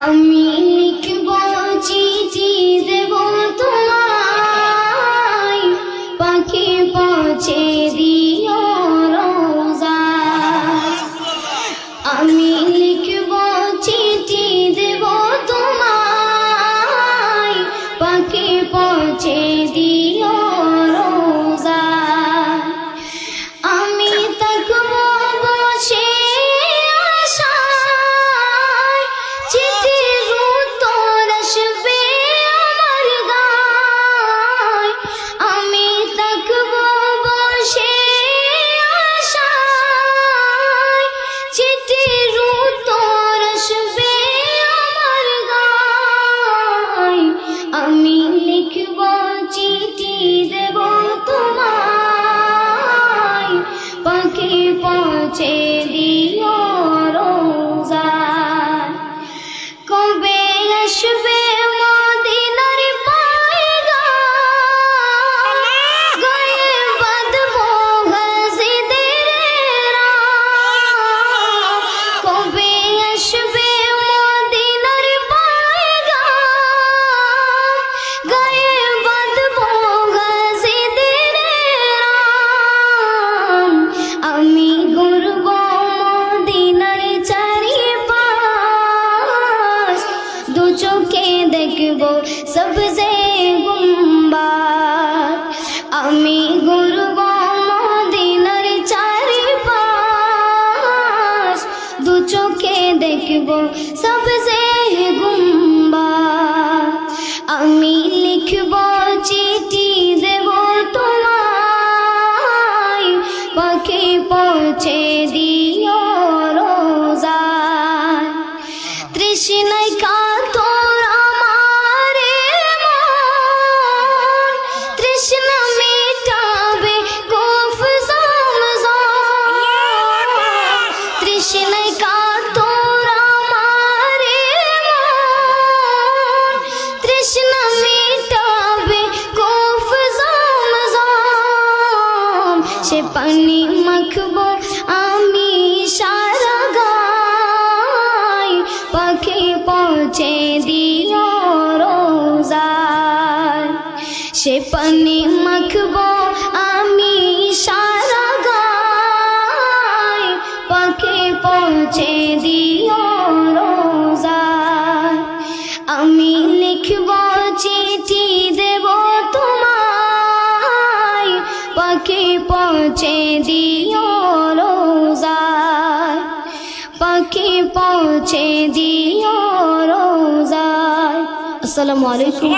আমি লিখব চিঠি দেব তোমায়, পাখি পৌঁছে দিও রোজায়। আমি লিখব চিঠি দেব তোমায়, পাখি পৌঁছে দিও রোজায়। আমি থাকব বসে আশায়, চিঠির উত্তর আসবে আমার গায়। আমি থাকব বসে আশায়, চিঠির উত্তর আসবে আমার গায়। আমি লিখব চিঠি দেব তোমায়, পাখি পৌঁছে দিও রোজায়। কবে আসবে মদিনার পয়গাম, গায়ে বাঁধবো গাজীদের রাম। কবে আসবে মদিনার পয়গাম, গায়ে বাঁধবো গাজীদের রাম। আমি ঘুরব মদিনার চারিপাশ, দু চোখে দেখব সবজে গুম্বাদ। আমি ঘুরব মদিনার চারিপাশ, দু চোখে দেখব সবজে গুম্বাদ। আমি লিখব চিঠি দেব তোমায়, পাখি পৌঁছে দিও রোজায়। তৃষ্ণায় কাতর আমার মন, তৃষ্ণা মেটাবে কূফ জমজম। তৃষ্ণায় কাতর আমার মন, তৃষ্ণা মেটাবে কূফ জমজম। সে পানি মাখবো আমি সারা গায়, পাখি পৌঁছে দিও রোজায়। সে পানি মাখবো আমি সারা গায়, পাখি পৌঁছে দিও রোজায়। আমি লিখব চিঠি দেব তোমায়, পাখি পৌঁছে দিও রোজায়। পাখি পৌঁছে দিও রোজায়। আসসালামু আলাইকুম।